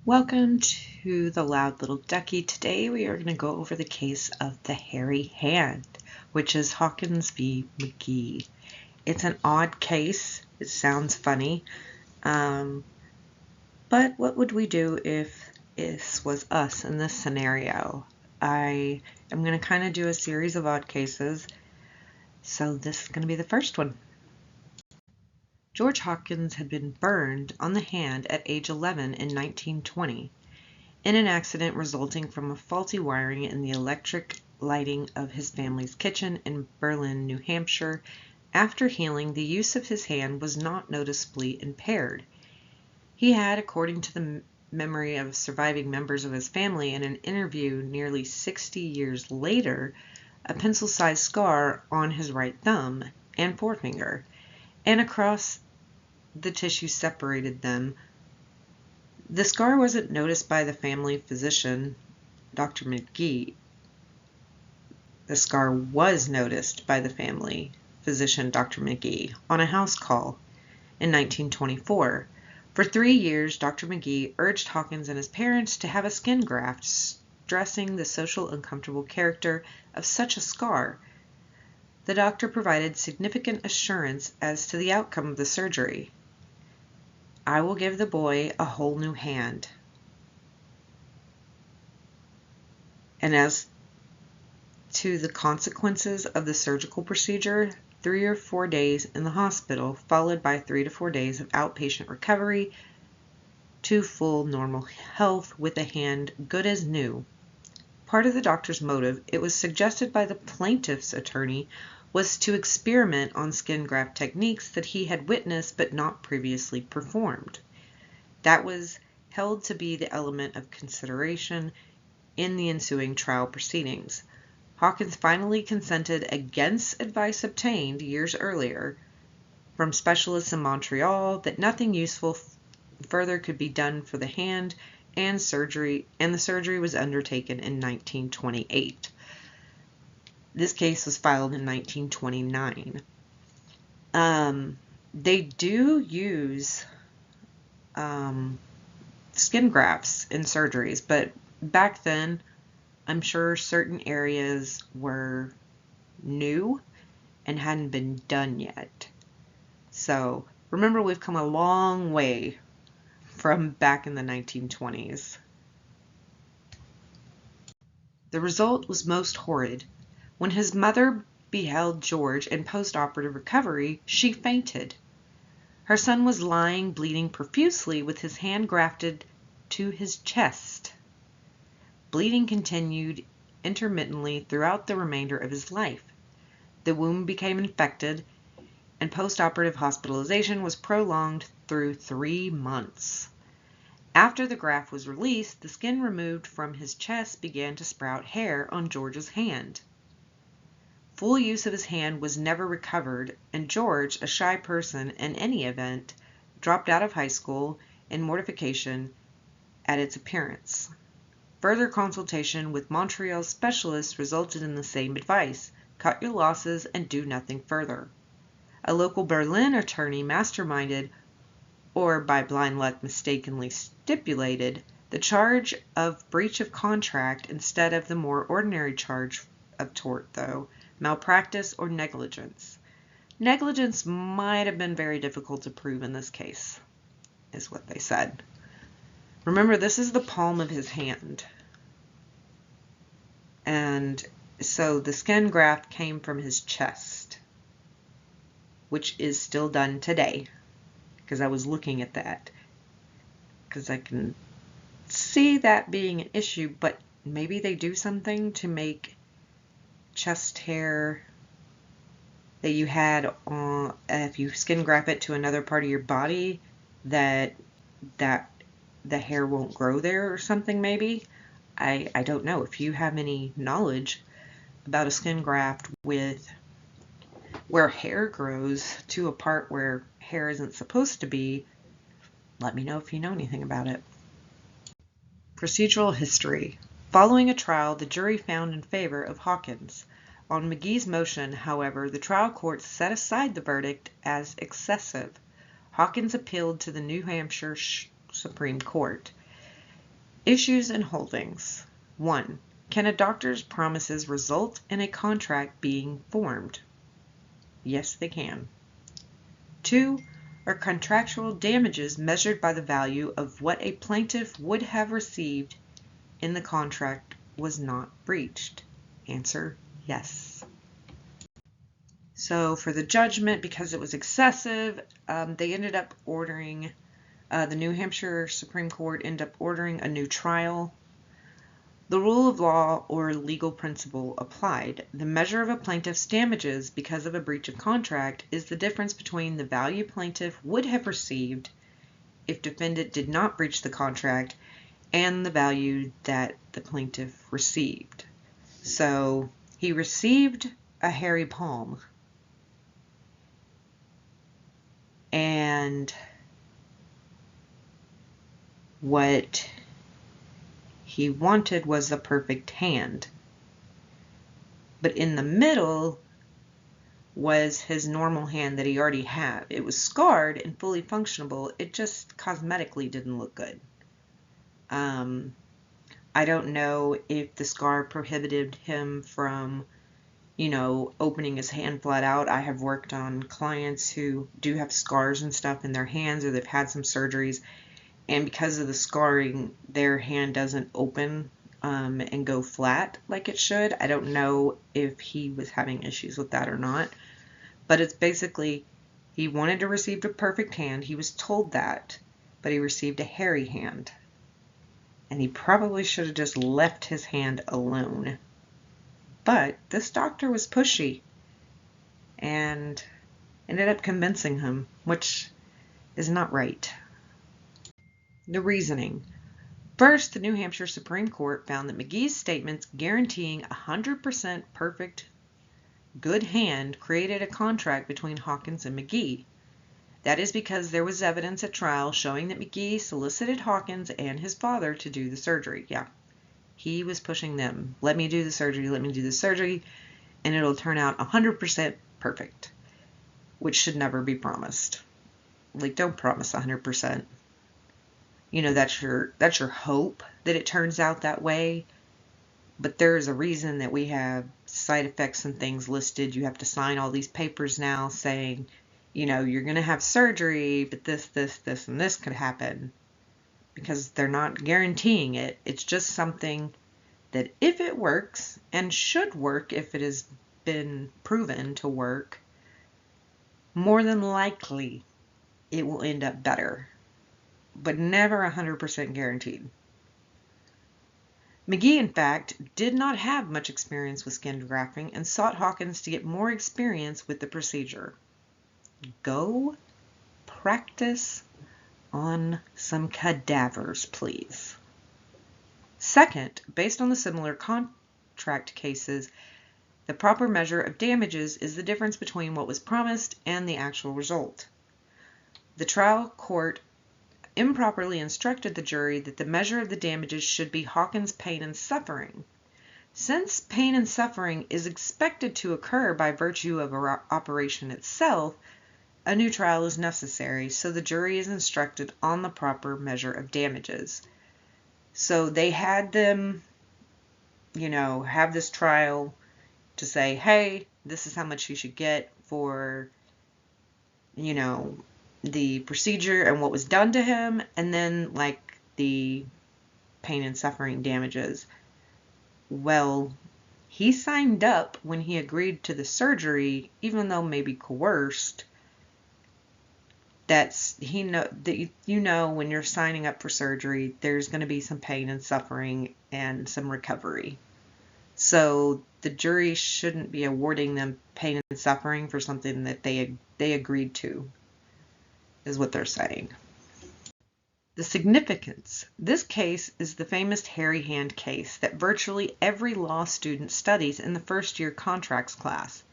Welcome to the Loud Little Ducky. Today we are going to go over the case of the hairy hand, which is Hawkins v. McGee. It's an odd case. It sounds funny. But what would we do if this was us in this scenario? I am going to kind of do a series of odd cases. So this is going to be the first one. George Hawkins had been burned on the hand at age 11 in 1920 in an accident resulting from a faulty wiring in the electric lighting of his family's kitchen in Berlin, New Hampshire. After healing, the use of his hand was not noticeably impaired. He had, according to the memory of surviving members of his family in an interview nearly 60 years later, a pencil-sized scar on his right thumb and forefinger, and across the tissue separated them. The scar wasn't noticed by the family physician, Dr. McGee. The scar was noticed by the family physician, Dr. McGee, on a house call in 1924. For 3 years, Dr. McGee urged Hawkins and his parents to have a skin graft, stressing the social uncomfortable character of such a scar. The doctor provided significant assurance as to the outcome of the surgery. "I will give the boy a whole new hand. And as to the consequences of the surgical procedure, 3 or 4 days in the hospital, followed by 3 to 4 days of outpatient recovery to full normal health with a hand good as new." Part of the doctor's motive, it was suggested by the plaintiff's attorney, was to experiment on skin graft techniques that he had witnessed but not previously performed. That was held to be the element of consideration in the ensuing trial proceedings. Hawkins finally consented against advice obtained years earlier from specialists in Montreal that nothing useful further could be done for the hand, and the surgery was undertaken in 1928. This case was filed in 1929. They do use skin grafts in surgeries, but back then I'm sure certain areas were new and hadn't been done yet. So remember, we've come a long way from back in the 1920s. The result was most horrid. When his mother beheld George in post-operative recovery, she fainted. Her son was lying bleeding profusely with his hand grafted to his chest. Bleeding continued intermittently throughout the remainder of his life. The wound became infected, and post-operative hospitalization was prolonged through 3 months. After the graft was released, the skin removed from his chest began to sprout hair on George's hand. Full use of his hand was never recovered, and George, a shy person in any event, dropped out of high school in mortification at its appearance. Further consultation with Montreal specialists resulted in the same advice: cut your losses and do nothing further. A local Berlin attorney masterminded, or by blind luck mistakenly stipulated, the charge of breach of contract instead of the more ordinary charge of tort, though malpractice or negligence. Negligence might have been very difficult to prove in this case, is what they said. Remember, this is the palm of his hand. And so the skin graft came from his chest, which is still done today, because I was looking at that, because I can see that being an issue, but maybe they do something to make chest hair that you had on, if you skin graft it to another part of your body, that the hair won't grow there or something. Maybe I don't know. If you have any knowledge about a skin graft with where hair grows to a part where hair isn't supposed to be, let me know if you know anything about it. Procedural history. Following a trial, the jury found in favor of Hawkins. On McGee's motion, however, the trial court set aside the verdict as excessive. Hawkins appealed to the New Hampshire Supreme Court. Issues and holdings. 1. Can a doctor's promises result in a contract being formed? Yes, they can. 2. Are contractual damages measured by the value of what a plaintiff would have received in the contract was not breached? Answer, yes. So for the judgment, because it was excessive, they ended up ordering, the New Hampshire Supreme Court ended up ordering a new trial. The rule of law or legal principle applied. The measure of a plaintiff's damages because of a breach of contract is the difference between the value plaintiff would have received if defendant did not breach the contract and the value that the plaintiff received. So he received a hairy palm, and what he wanted was the perfect hand. But in the middle was his normal hand that he already had. It was scarred and fully functionable. It just cosmetically didn't look good. I don't know if the scar prohibited him from, opening his hand flat out. I have worked on clients who do have scars and stuff in their hands, or they've had some surgeries, and because of the scarring, their hand doesn't open and go flat like it should. I don't know if he was having issues with that or not, but it's basically, he wanted to receive a perfect hand. He was told that, but he received a hairy hand. And he probably should have just left his hand alone. But this doctor was pushy and ended up convincing him, which is not right. The reasoning. First, the New Hampshire Supreme Court found that McGee's statements guaranteeing 100% perfect good hand created a contract between Hawkins and McGee. That is because there was evidence at trial showing that McGee solicited Hawkins and his father to do the surgery. Yeah, he was pushing them. Let me do the surgery, and it'll turn out 100% perfect, which should never be promised. Like, don't promise 100%. That's your hope that it turns out that way. But there is a reason that we have side effects and things listed. You have to sign all these papers now saying, you're going to have surgery, but this, and this could happen, because they're not guaranteeing it. It's just something that if it works, and should work if it has been proven to work, more than likely it will end up better, but never 100% guaranteed. McGee, in fact, did not have much experience with skin grafting and sought Hawkins to get more experience with the procedure. Go practice on some cadavers, please. Second, based on the similar contract cases, the proper measure of damages is the difference between what was promised and the actual result. The trial court improperly instructed the jury that the measure of the damages should be Hawkins' pain and suffering. Since pain and suffering is expected to occur by virtue of an operation itself, a new trial is necessary, so the jury is instructed on the proper measure of damages. So they had them, have this trial to say, hey, this is how much you should get for, the procedure and what was done to him, and then, the pain and suffering damages. Well, he signed up when he agreed to the surgery, even though maybe coerced. When you're signing up for surgery, there's going to be some pain and suffering and some recovery. So the jury shouldn't be awarding them pain and suffering for something that they agreed to, is what they're saying. The significance. This case is the famous hairy hand case that virtually every law student studies in the first year contracts class.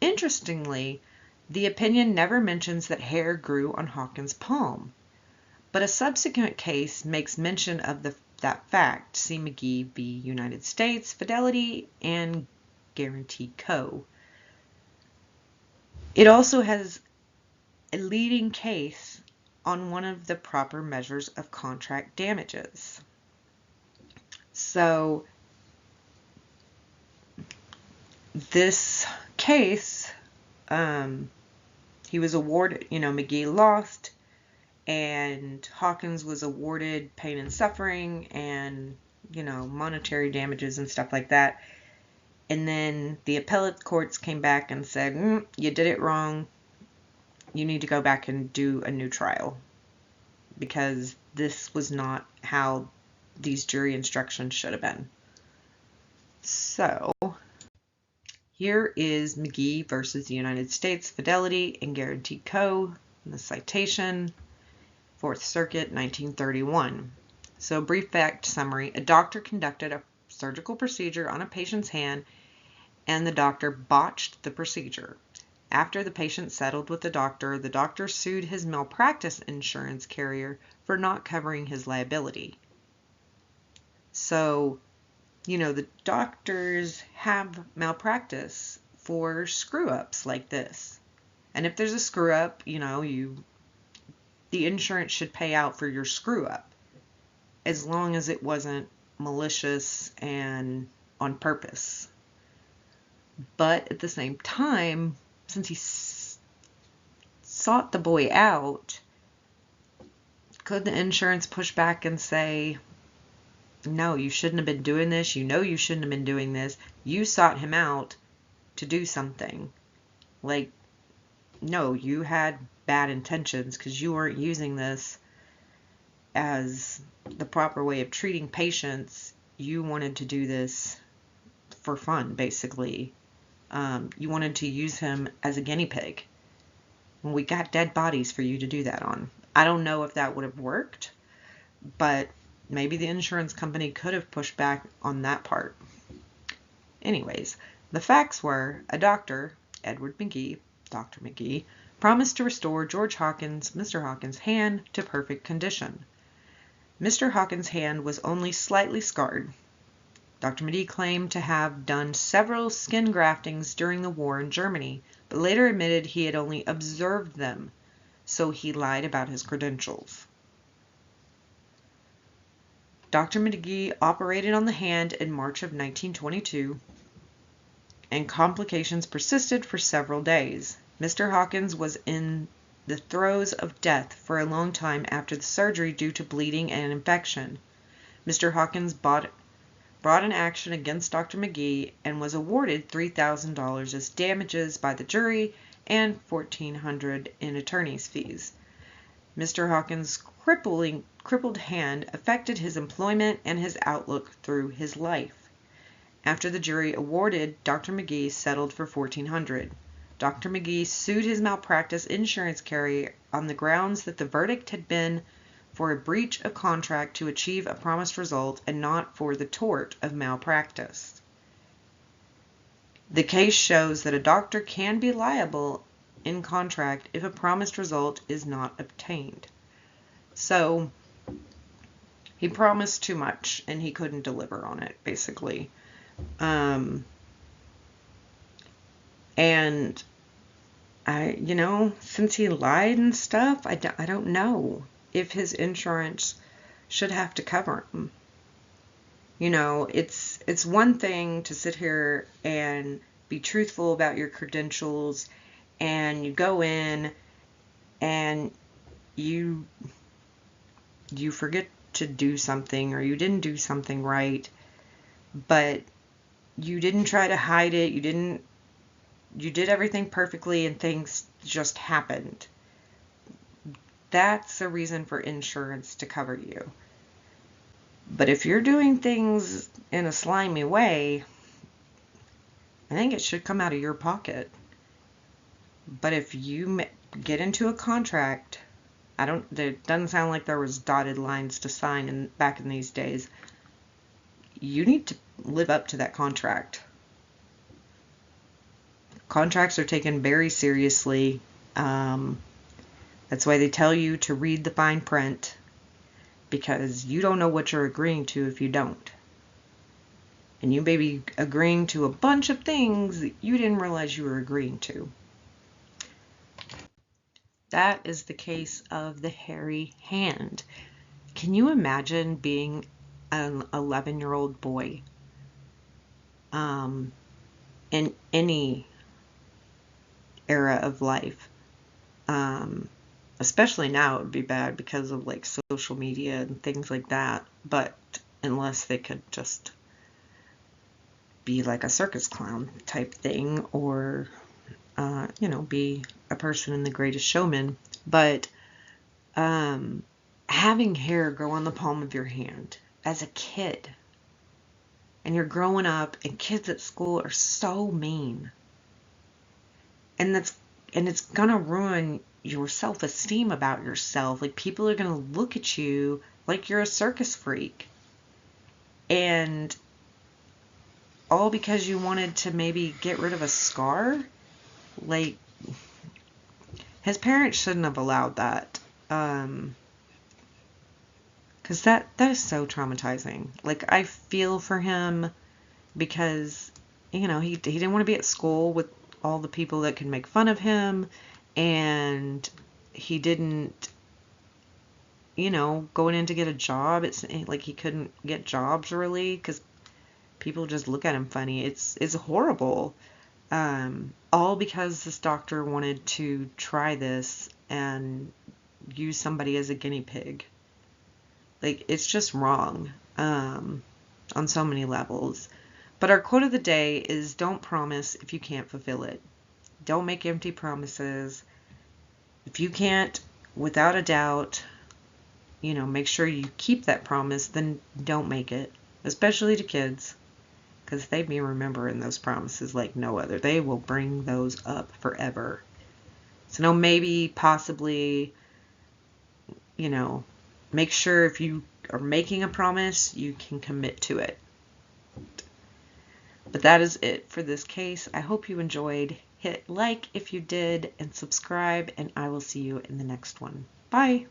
Interestingly, the opinion never mentions that hair grew on Hawkins' palm, but a subsequent case makes mention of that fact. See McGee v. United States, Fidelity, and Guarantee Co. It also has a leading case on one of the proper measures of contract damages. So this case, he was awarded, McGee lost, and Hawkins was awarded pain and suffering and, monetary damages and stuff like that. And then the appellate courts came back and said, you did it wrong. You need to go back and do a new trial, because this was not how these jury instructions should have been. So here is McGee versus the United States Fidelity and Guarantee Co. The citation, 4th Circuit, 1931. So brief fact summary: a doctor conducted a surgical procedure on a patient's hand, and the doctor botched the procedure. After the patient settled with the doctor sued his malpractice insurance carrier for not covering his liability. So, the doctors have malpractice for screw-ups like this. And if there's a screw-up, the insurance should pay out for your screw-up, as long as it wasn't malicious and on purpose. But at the same time, since he sought the boy out, could the insurance push back and say, no, you shouldn't have been doing this. You shouldn't have been doing this. You sought him out to do something. Like, no, you had bad intentions because you weren't using this as the proper way of treating patients. You wanted to do this for fun, basically. You wanted to use him as a guinea pig. Well, we got dead bodies for you to do that on. I don't know if that would have worked, but maybe the insurance company could have pushed back on that part. Anyways, the facts were, a doctor, Edward McGee, Dr. McGee, promised to restore George Hawkins, Mr. Hawkins' hand to perfect condition. Mr. Hawkins' hand was only slightly scarred. Dr. McGee claimed to have done several skin graftings during the war in Germany, but later admitted he had only observed them, so he lied about his credentials. Dr. McGee operated on the hand in March of 1922, and complications persisted for several days. Mr. Hawkins was in the throes of death for a long time after the surgery due to bleeding and infection. Mr. Hawkins brought an action against Dr. McGee and was awarded $3,000 as damages by the jury and $1,400 in attorney's fees. Mr. Hawkins' crippled hand affected his employment and his outlook through his life. After the jury awarded, Dr. McGee settled for $1,400. Dr. McGee sued his malpractice insurance carrier on the grounds that the verdict had been for a breach of contract to achieve a promised result and not for the tort of malpractice. The case shows that a doctor can be liable in contract if a promised result is not obtained. So he promised too much and he couldn't deliver on it, basically. And since he lied and stuff, I don't know if his insurance should have to cover him. It's one thing to sit here and be truthful about your credentials, and you go in and you forget to do something, or you didn't do something right, but you didn't try to hide it. You did everything perfectly and things just happened. That's a reason for insurance to cover you. But if you're doing things in a slimy way, I think it should come out of your pocket. But if you get into a contract, it doesn't sound like there was dotted lines to sign back in these days. You need to live up to that contract. Contracts are taken very seriously. That's why they tell you to read the fine print, because you don't know what you're agreeing to if you don't. And you may be agreeing to a bunch of things that you didn't realize you were agreeing to. That is the case of the hairy hand. Can you imagine being an 11-year-old boy in any era of life. Especially now it would be bad because of like social media and things like that. But unless they could just be like a circus clown type thing, or be a person in The Greatest Showman. But having hair grow on the palm of your hand as a kid, and you're growing up, and kids at school are so mean, and it's gonna ruin your self-esteem about yourself. Like, people are gonna look at you like you're a circus freak, and all because you wanted to maybe get rid of a scar. Like, his parents shouldn't have allowed that, because that is so traumatizing. Like, I feel for him, because he didn't want to be at school with all the people that could make fun of him, and he didn't, going in to get a job, it's like he couldn't get jobs really because people just look at him funny. It's horrible. All because this doctor wanted to try this and use somebody as a guinea pig. Like, it's just wrong on so many levels. But our quote of the day is, don't promise if you can't fulfill it. Don't make empty promises. If you can't, without a doubt, make sure you keep that promise, then don't make it, especially to kids, because they be remembering those promises like no other. They will bring those up forever. So no, maybe, possibly, make sure if you are making a promise, you can commit to it. But that is it for this case. I hope you enjoyed. Hit like if you did, and subscribe, and I will see you in the next one. Bye.